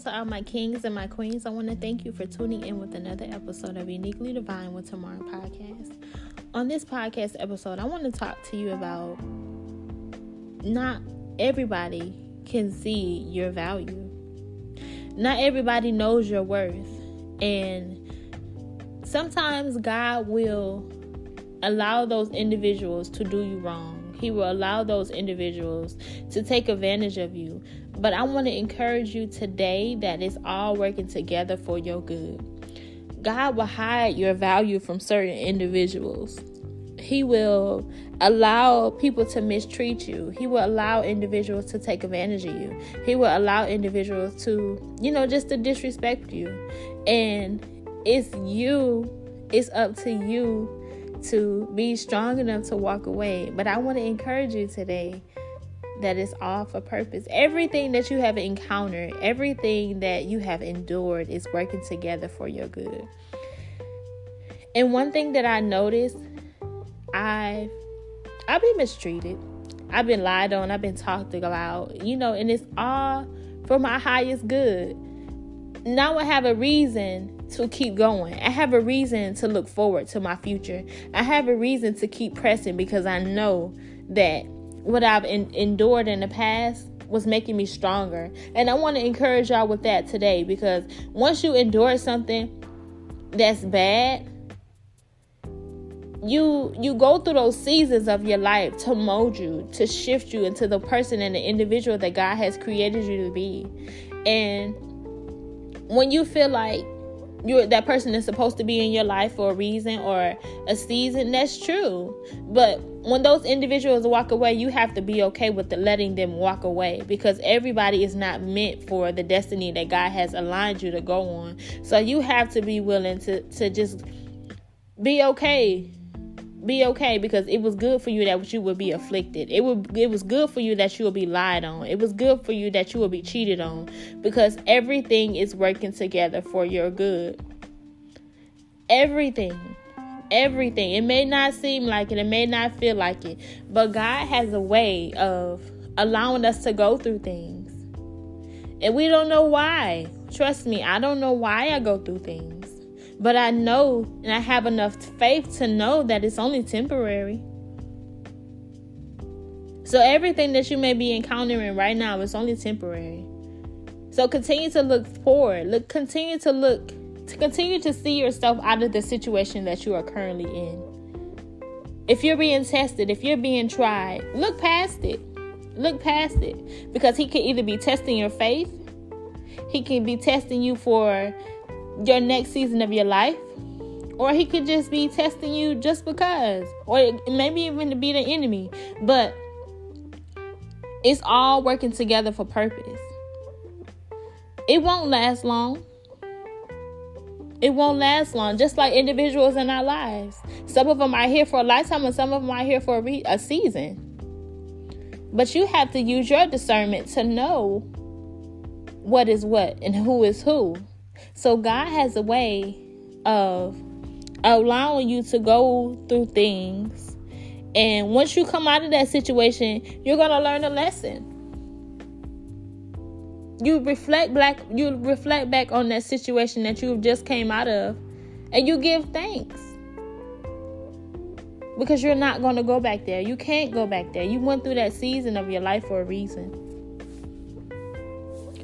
to all my kings and my queens. I want to thank you for tuning in with another episode of Uniquely Divine with Tamara podcast. On this podcast episode, I want to talk to you about not everybody can see your value. Not everybody knows your worth. And sometimes God will allow those individuals to do you wrong. He will allow those individuals to take advantage of you. But I want to encourage you today that it's all working together for your good. God will hide your value from certain individuals. He will allow people to mistreat you. He will allow individuals to take advantage of you. He will allow individuals to, just to disrespect you. And it's up to you to be strong enough to walk away. But I want to encourage you today that it's all for purpose. Everything that you have encountered, everything that you have endured is working together for your good. And one thing that I noticed, I've been mistreated. I've been lied on. I've been talked about, and it's all for my highest good. Now I have a reason to keep going. I have a reason to look forward to my future. I have a reason to keep pressing because I know that what I've endured in the past was making me stronger. And I want to encourage y'all with that today, because once you endure something that's bad, you go through those seasons of your life to mold you, to shift you into the person and the individual that God has created you to be. And when you feel like that person is supposed to be in your life for a reason or a season, that's true. But when those individuals walk away, you have to be okay with letting them walk away, because everybody is not meant for the destiny that God has aligned you to go on. So you have to be willing to just be okay. Be okay, because it was good for you that you would be afflicted. It was good for you that you would be lied on. It was good for you that you would be cheated on, because everything is working together for your good. Everything. It may not seem like it. It may not feel like it. But God has a way of allowing us to go through things. And we don't know why. Trust me, I don't know why I go through things. But I know, and I have enough faith to know that it's only temporary. So everything that you may be encountering right now is only temporary. So continue to look forward. Continue to see yourself out of the situation that you are currently in. If you're being tested, if you're being tried, look past it. Look past it. Because he can either be testing your faith. He can be testing you for your next season of your life, or he could just be testing you just because, or maybe even to be the enemy. But it's all working together for purpose. It won't last long. It won't last long, just like individuals in our lives. Some of them are here for a lifetime, and some of them are here for a season. But you have to use your discernment to know what is what and who is who. So God has a way of allowing you to go through things. And once you come out of that situation, you're going to learn a lesson. You reflect back on that situation that you just came out of, and you give thanks. Because you're not going to go back there. You can't go back there. You went through that season of your life for a reason.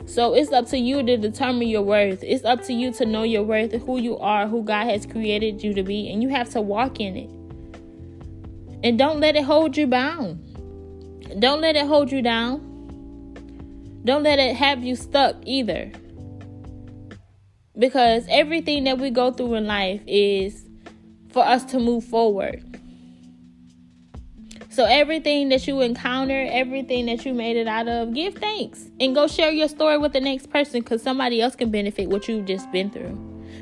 So it's up to you to determine your worth. It's up to you to know your worth, who you are, who God has created you to be. And you have to walk in it. And don't let it hold you bound. Don't let it hold you down. Don't let it have you stuck either. Because everything that we go through in life is for us to move forward. So everything that you encounter, everything that you made it out of, give thanks. And go share your story with the next person, because somebody else can benefit what you've just been through,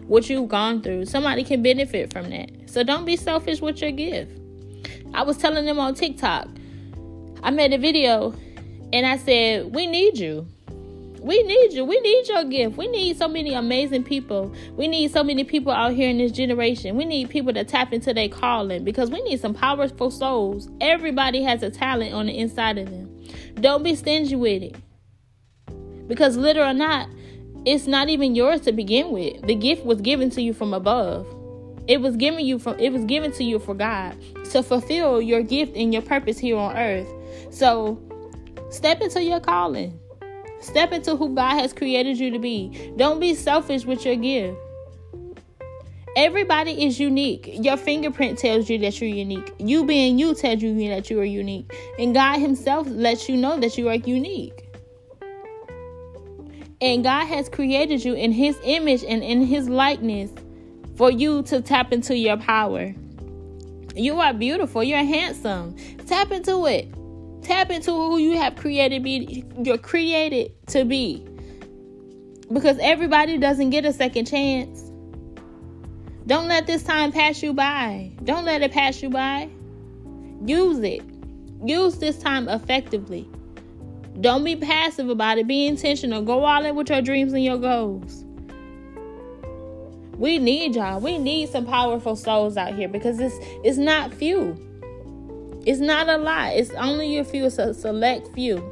what you've gone through. Somebody can benefit from that. So don't be selfish with your gift. I was telling them on TikTok, I made a video and I said, we need you. We need you. We need your gift. We need so many amazing people. We need so many people out here in this generation. We need people to tap into their calling, because we need some powerful souls. Everybody has a talent on the inside of them. Don't be stingy with it. Because little or not, it's not even yours to begin with. The gift was given to you from above. It was given to you for God to fulfill your gift and your purpose here on earth. So step into your calling. Step into who God has created you to be. Don't be selfish with your gift. Everybody is unique. Your fingerprint tells you that you're unique. You being you tells you that you are unique. And God himself lets you know that you are unique. And God has created you in his image and in his likeness for you to tap into your power. You are beautiful. You're handsome. Tap into it. Tap into who you have you're created to be. Because everybody doesn't get a second chance. Don't let this time pass you by. Don't let it pass you by. Use it. Use this time effectively. Don't be passive about it. Be intentional. Go all in with your dreams and your goals. We need y'all. We need some powerful souls out here because it's not few. It's not a lot. It's only a few. It's a select few.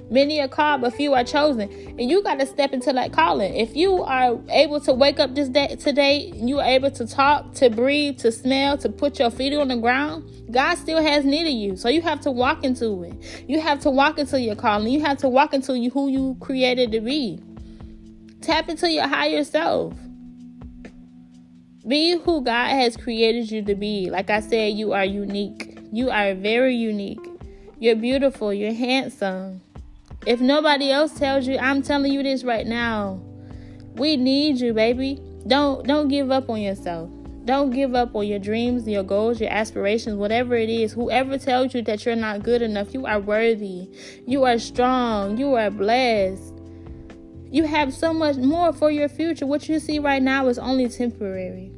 Many are called, but few are chosen. And you got to step into that calling. If you are able to wake up today, you are able to talk, to breathe, to smell, to put your feet on the ground, God still has need of you. So you have to walk into it. You have to walk into your calling. You have to walk into who you created to be. Tap into your higher self. Be who God has created you to be. Like I said, you are unique. You are very unique. You're beautiful. You're handsome. If nobody else tells you, I'm telling you this right now. We need you, baby. Don't give up on yourself. Don't give up on your dreams, your goals, your aspirations, whatever it is. Whoever tells you that you're not good enough, you are worthy. You are strong. You are blessed. You have so much more for your future. What you see right now is only temporary.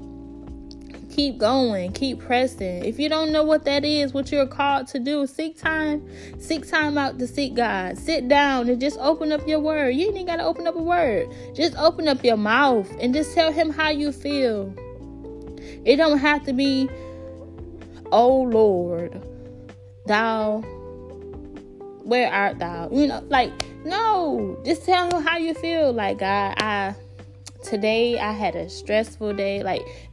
Keep going. Keep pressing. If you don't know what that is, what you're called to do, seek time out to seek God. Sit down and just open up your word. You ain't got to open up a word. Just open up your mouth and just tell him how you feel. It don't have to be, oh Lord, thou, where art thou? No, just tell him how you feel. Like, God, today I had a stressful day.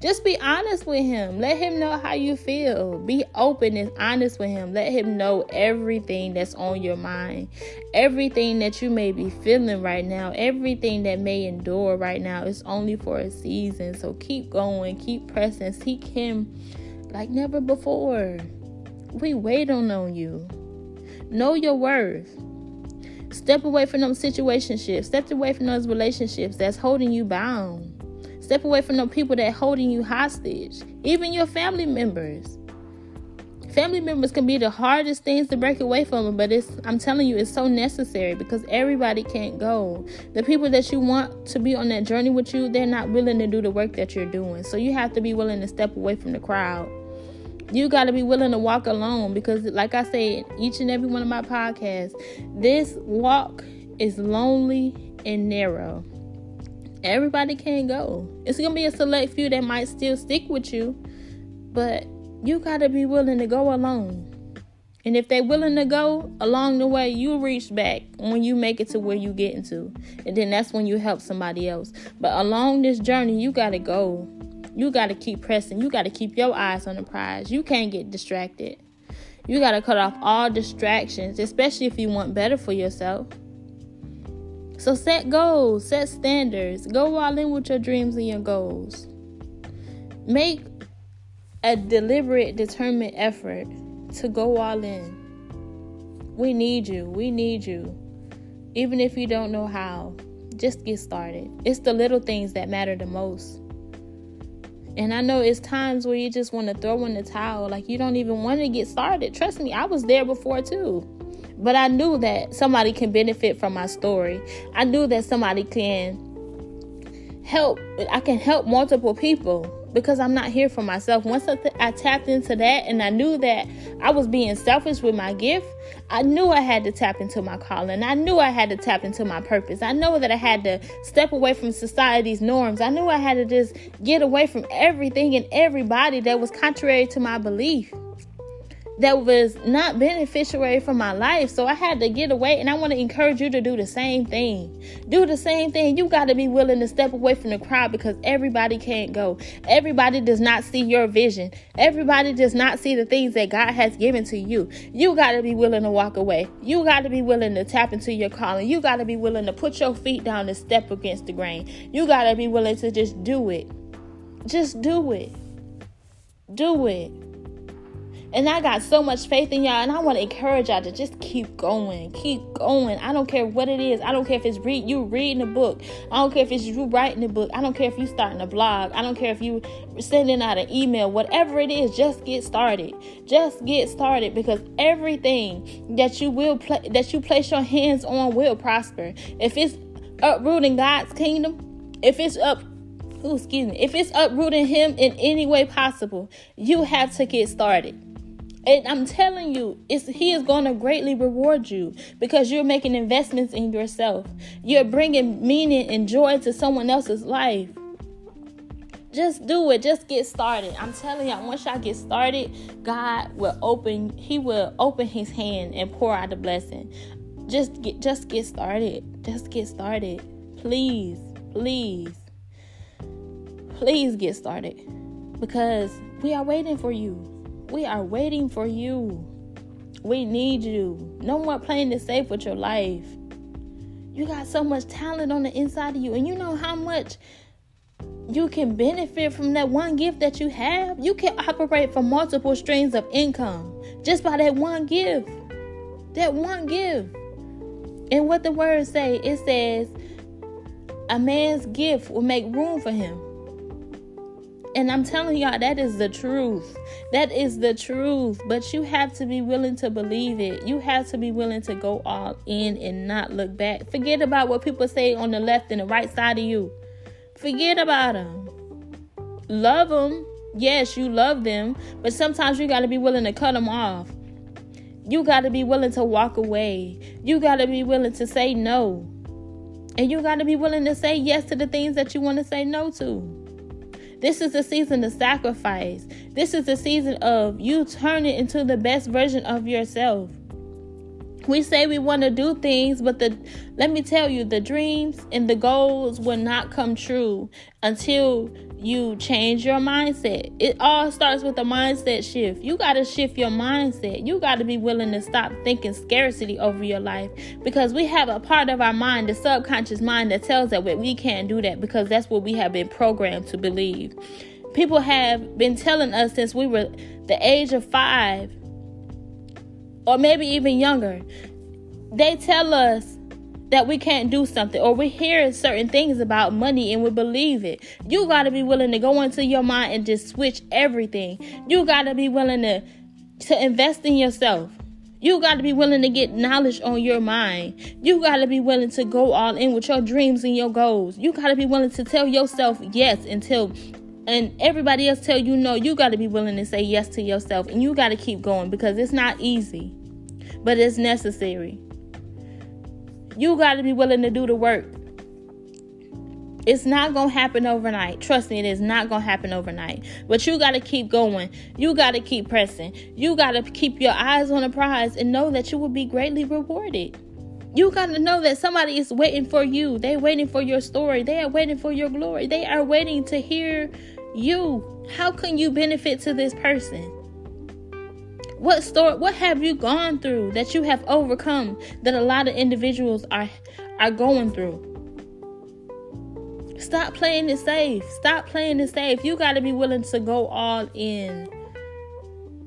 Just be honest with him. Let him know how you feel. Be open and honest with him. Let him know everything that's on your mind. Everything that you may be feeling right now. Everything that may endure right now is only for a season. So keep going. Keep pressing. Seek him like never before. We waiting on you. Know your worth. Step away from those situationships. Step away from those relationships that's holding you bound. Step away from those people that holding you hostage. Even your family members. Family members can be the hardest things to break away from, but I'm telling you, it's so necessary because everybody can't go. The people that you want to be on that journey with you, they're not willing to do the work that you're doing. So you have to be willing to step away from the crowd. You got to be willing to walk alone because, like I said, each and every one of my podcasts, this walk is lonely and narrow. Everybody can't go. It's going to be a select few that might still stick with you, but you got to be willing to go alone. And if they're willing to go along the way, you reach back when you make it to where you getting to. And then that's when you help somebody else. But along this journey, you got to go. You got to keep pressing. You got to keep your eyes on the prize. You can't get distracted. You got to cut off all distractions, especially if you want better for yourself. So set goals, set standards. Go all in with your dreams and your goals. Make a deliberate, determined effort to go all in. We need you. We need you. Even if you don't know how, just get started. It's the little things that matter the most. And I know it's times where you just want to throw in the towel. Like you don't even want to get started. Trust me, I was there before too. But I knew that somebody can benefit from my story. I knew that somebody can help. I can help multiple people because I'm not here for myself. Once I tapped into that and I knew that I was being selfish with my gift, I knew I had to tap into my calling. I knew I had to tap into my purpose. I know that I had to step away from society's norms. I knew I had to just get away from everything and everybody that was contrary to my belief. that was not beneficial for my life. So I had to get away, and I want to encourage you to do the same thing. Do the same thing. You got to be willing to step away from the crowd, because everybody can't go. Everybody does not see your vision. Everybody does not see the things that God has given to you. You got to be willing to walk away. You got to be willing to tap into your calling. You got to be willing to put your feet down and step against the grain. You got to be willing to just do it. Just do it. Do it. And I got so much faith in y'all, and I want to encourage y'all to just keep going. Keep going. I don't care what it is. I don't care if it's you reading a book. I don't care if it's you writing a book. I don't care if you starting a blog. I don't care if you sending out an email. Whatever it is, just get started. Just get started, because everything that you place your hands on will prosper. If it's uprooting God's kingdom, if it's uprooting Him in any way possible, you have to get started. And I'm telling you, He is going to greatly reward you, because you're making investments in yourself. You're bringing meaning and joy to someone else's life. Just do it. Just get started. I'm telling y'all, once y'all get started, God will open His hand and pour out the blessing. Just get started. Just get started. Please get started, because we are waiting for you. We are waiting for you. We need you. No more playing it safe with your life. You got so much talent on the inside of you, and you know how much you can benefit from that one gift that you have. You can operate from multiple streams of income just by that one gift. That one gift. And what the words say, it says, a man's gift will make room for him. And I'm telling y'all, that is the truth. That is the truth. But you have to be willing to believe it. You have to be willing to go all in and not look back. Forget about what people say on the left and the right side of you. Forget about them. Love them. Yes, you love them. But sometimes you got to be willing to cut them off. You got to be willing to walk away. You got to be willing to say no. And you got to be willing to say yes to the things that you want to say no to. This is the season of sacrifice. This is the season of you turning into the best version of yourself. We say we want to do things, but let me tell you, the dreams and the goals will not come true until you change your mindset. It all starts with a mindset shift. You got to shift your mindset. You got to be willing to stop thinking scarcity over your life, because we have a part of our mind, the subconscious mind, that tells us that we can't do that, because that's what we have been programmed to believe. People have been telling us since we were the age of 5, or maybe even younger. They tell us that we can't do something, or we hear certain things about money and we believe it. You got to be willing to go into your mind and just switch everything. You got to be willing to invest in yourself. You got to be willing to get knowledge on your mind. You got to be willing to go all in with your dreams and your goals. You got to be willing to tell yourself yes and everybody else tell you no. You got to be willing to say yes to yourself, and you got to keep going, because it's not easy, but it's necessary. You got to be willing to do the work. It's not going to happen overnight. Trust me, it is not going to happen overnight. But you got to keep going. You got to keep pressing. You got to keep your eyes on the prize and know that you will be greatly rewarded. You got to know that somebody is waiting for you. They're waiting for your story. They are waiting for your glory. They are waiting to hear you. How can you benefit to this person? What have you gone through that you have overcome that a lot of individuals are going through? Stop playing it safe. Stop playing it safe. You got to be willing to go all in.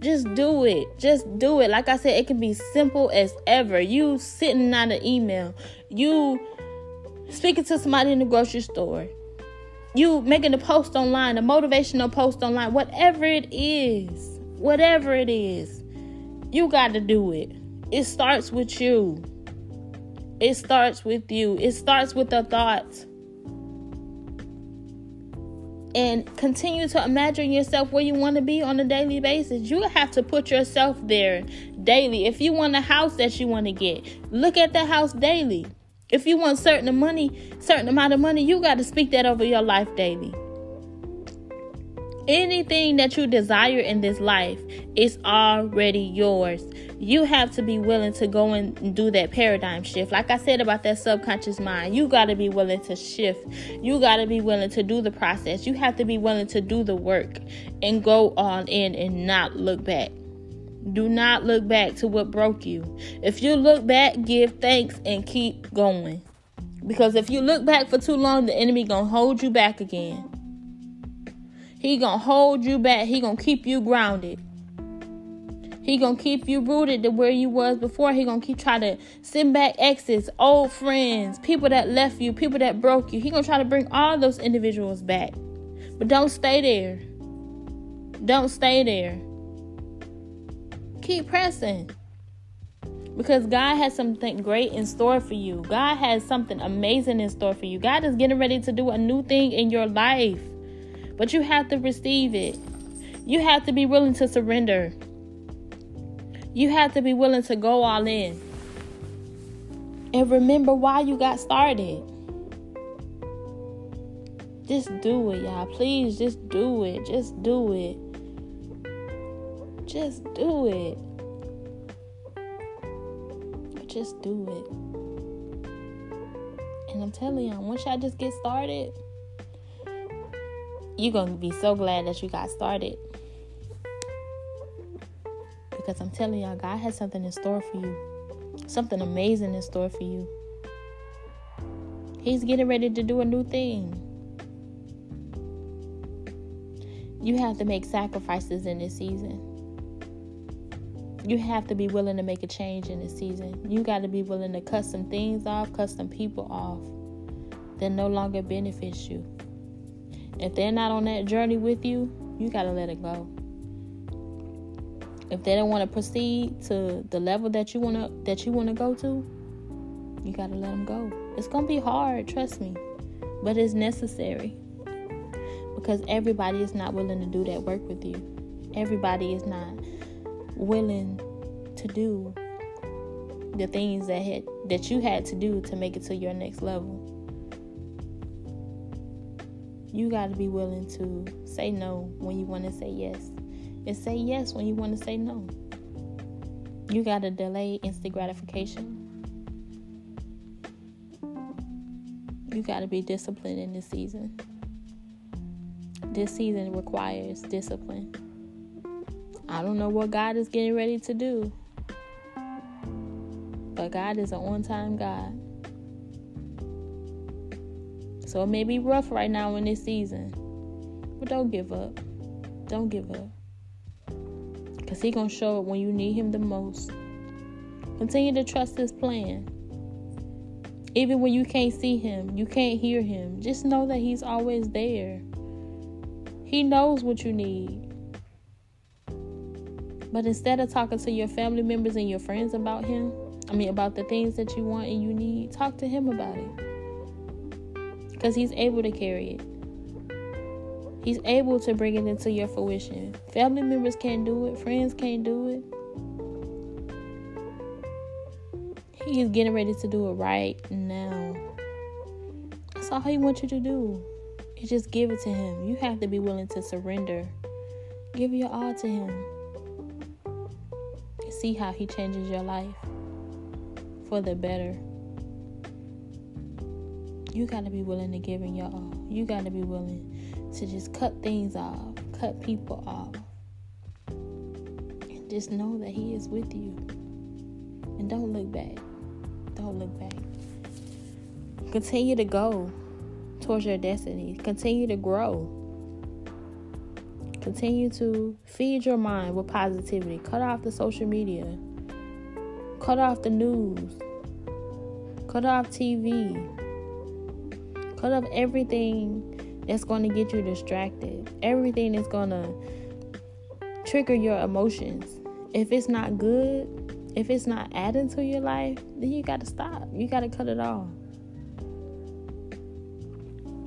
Just do it. Just do it. Like I said, it can be simple as ever. You sitting on an email. You speaking to somebody in the grocery store. You making a post online, a motivational post online. Whatever it is. Whatever it is. You got to do it. It starts with you. It starts with you. It starts with the thoughts. And continue to imagine yourself where you want to be on a daily basis. You have to put yourself there daily. If you want a house that you want to get, look at that house daily. If you want certain amount of money, you got to speak that over your life daily. Anything that you desire in this life is already yours. You have to be willing to go and do that paradigm shift. Like I said about that subconscious mind, you got to be willing to shift. You got to be willing to do the process. You have to be willing to do the work and go all in and not look back. Do not look back to what broke you. If you look back, give thanks and keep going. Because if you look back for too long, the enemy gonna hold you back again. He gonna hold you back. He gonna keep you grounded. He gonna keep you rooted to where you was before. He gonna keep trying to send back exes, old friends, people that left you, people that broke you. He gonna try to bring all those individuals back. But don't stay there. Don't stay there. Keep pressing. Because God has something great in store for you. God has something amazing in store for you. God is getting ready to do a new thing in your life. But you have to receive it. You have to be willing to surrender. You have to be willing to go all in. And remember why you got started. Just do it, y'all. Please, just do it. Just do it. Just do it. Just do it. And I'm telling y'all, once y'all just get started, you're going to be so glad that you got started. Because I'm telling y'all, God has something in store for you. Something amazing in store for you. He's getting ready to do a new thing. You have to make sacrifices in this season. You have to be willing to make a change in this season. You got to be willing to cut some things off, cut some people off that no longer benefits you. If they're not on that journey with you, you got to let it go. If they don't want to proceed to the level that you want to go to, you got to let them go. It's going to be hard, trust me, but it's necessary. Because everybody is not willing to do that work with you. Everybody is not willing to do the things that you had to do to make it to your next level. You got to be willing to say no when you want to say yes, and say yes when you want to say no. You got to delay instant gratification. You got to be disciplined in this season. This season requires discipline. I don't know what God is getting ready to do, but God is an on-time God. So it may be rough right now in this season, but don't give up. Don't give up. Because He's going to show up when you need Him the most. Continue to trust His plan. Even when you can't see Him, you can't hear Him, just know that He's always there. He knows what you need. But instead of talking to your family members and your friends about Him, about the things that you want and you need, talk to Him about it. Because He's able to carry it. He's able to bring it into your fruition. Family members can't do it. Friends can't do it. He is getting ready to do it right now. That's all He wants you to do. Is just give it to Him. You have to be willing to surrender. Give your all to Him. See how He changes your life for the better. You got to be willing to give in your all. You got to be willing to just cut things off, cut people off, and just know that He is with you. And don't look back. Don't look back. Continue to go towards your destiny. Continue to grow. Continue to feed your mind with positivity. Cut off the social media. Cut off the news. Cut off TV. Cut off everything that's going to get you distracted. Everything that's going to trigger your emotions. If it's not good, if it's not adding to your life, then you got to stop. You got to cut it off.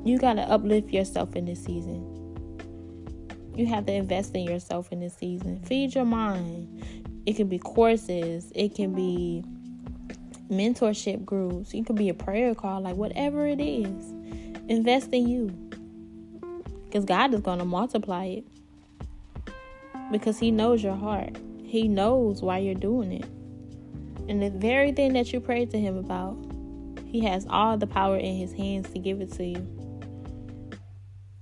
You got to uplift yourself in this season. You have to invest in yourself in this season. Feed your mind. It can be courses. It can be mentorship groups. It could be a prayer call. Like whatever it is. Invest in you. Because God is going to multiply it. Because he knows your heart. He knows why you're doing it. And the very thing that you prayed to him about, he has all the power in his hands to give it to you.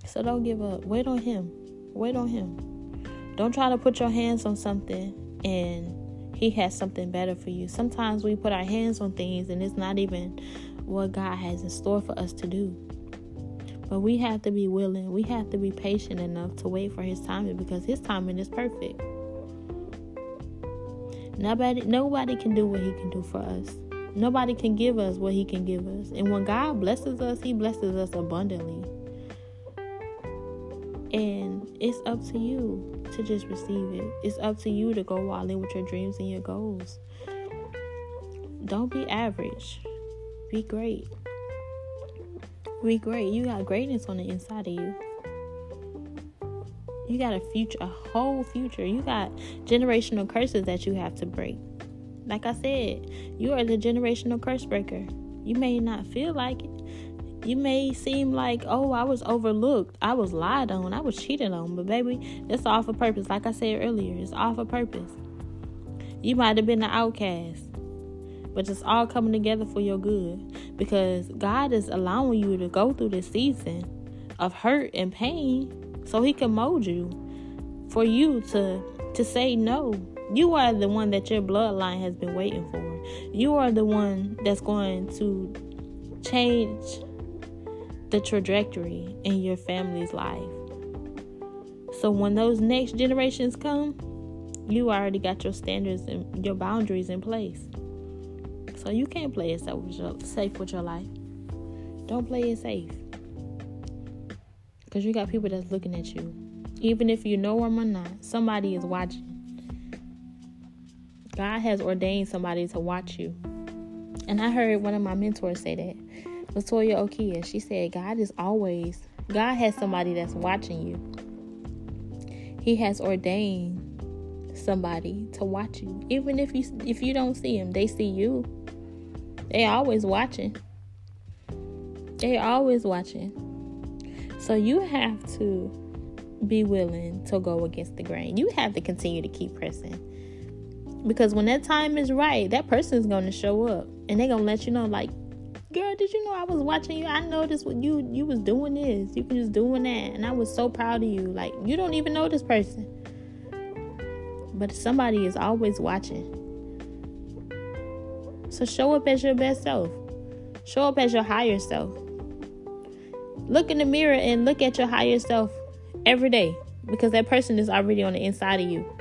So don't give up. Wait on him. Wait on him. Don't try to put your hands on something and he has something better for you. Sometimes we put our hands on things and it's not even what God has in store for us to do. But we have to be willing. We have to be patient enough to wait for his timing, because his timing is perfect. Nobody can do what he can do for us. Nobody can give us what he can give us. And when God blesses us, he blesses us abundantly. And it's up to you to just receive it. It's up to you to go all in with your dreams and your goals. Don't be average. Be great. Be great. You got greatness on the inside of you. You got a future, a whole future. You got generational curses that you have to break. Like I said, you are the generational curse breaker. You may not feel like it. You may seem like, oh, I was overlooked. I was lied on. I was cheated on. But baby, it's all for purpose. Like I said earlier, it's all for purpose. You might have been an outcast, but it's all coming together for your good, because God is allowing you to go through this season of hurt and pain so he can mold you, for you to say no. You are the one that your bloodline has been waiting for. You are the one that's going to change the trajectory in your family's life. So when those next generations come, you already got your standards and your boundaries in place. So you can't play it safe with your life. Don't play it safe. Because you got people that's looking at you. Even if you know them or not, somebody is watching. God has ordained somebody to watch you. And I heard one of my mentors say that. Latoya Okia. She said, God has somebody that's watching you. He has ordained somebody to watch you. Even if you don't see him, they see you. They always watching. They always watching. So you have to be willing to go against the grain. You have to continue to keep pressing. Because when that time is right, that person is going to show up. And they're going to let you know, like, girl, did you know I was watching you? I noticed what you was doing this. You was just doing that. And I was so proud of you. Like, you don't even know this person. But somebody is always watching. So show up as your best self. Show up as your higher self. Look in the mirror and look at your higher self every day. Because that person is already on the inside of you.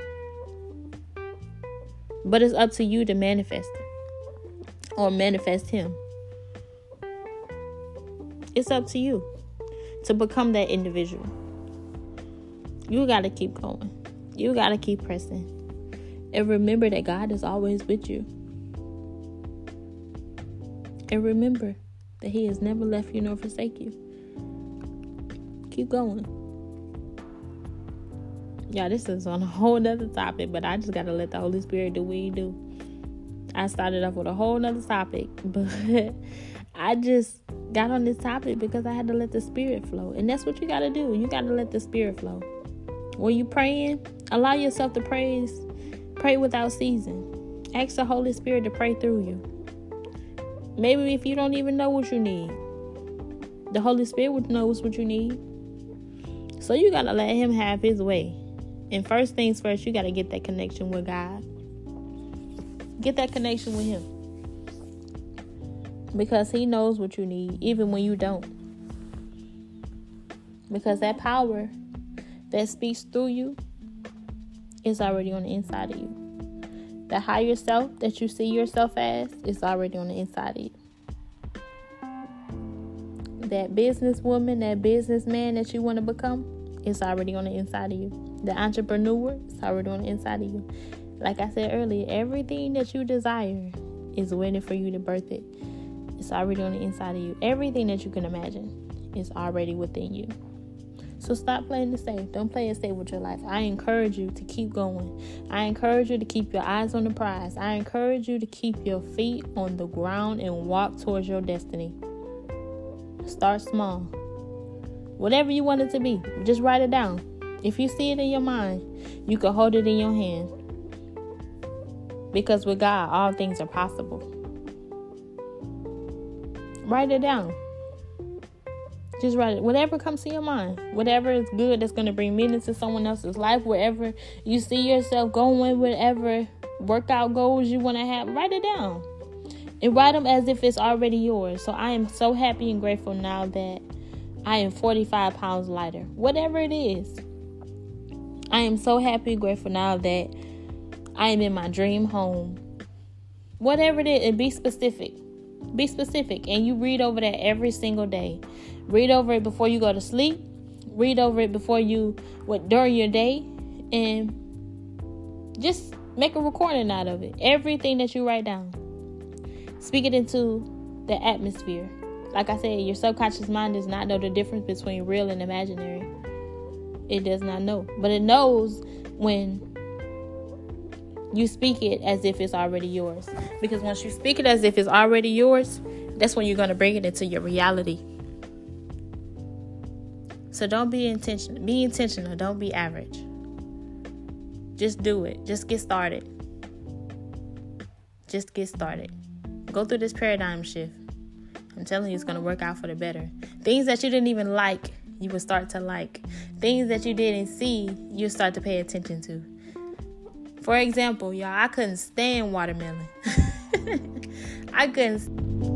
But it's up to you to manifest it. Or manifest him. It's up to you to become that individual. You got to keep going. You got to keep pressing. And remember that God is always with you. And remember that he has never left you nor forsake you. Keep going. Yeah, this is on a whole nother topic, but I just got to let the Holy Spirit do what he do. I started off with a whole nother topic, but I just got on this topic because I had to let the Spirit flow. And that's what you got to do. You got to let the Spirit flow. When you praying, allow yourself to pray without ceasing. Ask the Holy Spirit to pray through you. Maybe if you don't even know what you need, the Holy Spirit knows what you need. So you got to let him have his way. And first things first, you got to get that connection with God. Get that connection with him. Because he knows what you need, even when you don't. Because that power that speaks through you is already on the inside of you. The higher self that you see yourself as is already on the inside of you. That businesswoman, that businessman that you want to become is already on the inside of you. The entrepreneur is already on the inside of you. Like I said earlier, everything that you desire is waiting for you to birth it. It's already on the inside of you. Everything that you can imagine is already within you. So stop playing it safe. Don't play it safe with your life. I encourage you to keep going. I encourage you to keep your eyes on the prize. I encourage you to keep your feet on the ground and walk towards your destiny. Start small. Whatever you want it to be, just write it down. If you see it in your mind, you can hold it in your hand. Because with God, all things are possible. Write it down. Just write it. Whatever comes to your mind. Whatever is good that's going to bring meaning to someone else's life. Wherever you see yourself going, whatever workout goals you want to have, write it down. And write them as if it's already yours. So I am so happy and grateful now that I am 45 pounds lighter. Whatever it is. I am so happy and grateful now that I am in my dream home. Whatever it is, and be specific. Be specific. And you read over that every single day. Read over it before you go to sleep. Read over it during your day. And just make a recording out of it. Everything that you write down. Speak it into the atmosphere. Like I said, your subconscious mind does not know the difference between real and imaginary. It does not know. But it knows when you speak it as if it's already yours. Because once you speak it as if it's already yours, that's when you're going to bring it into your reality. So don't be intentional. Be intentional. Don't be average. Just do it. Just get started. Just get started. Go through this paradigm shift. I'm telling you, it's going to work out for the better. Things that you didn't even like, you will start to like. Things that you didn't see, you'll start to pay attention to. For example, y'all, I couldn't stand watermelon. I couldn't.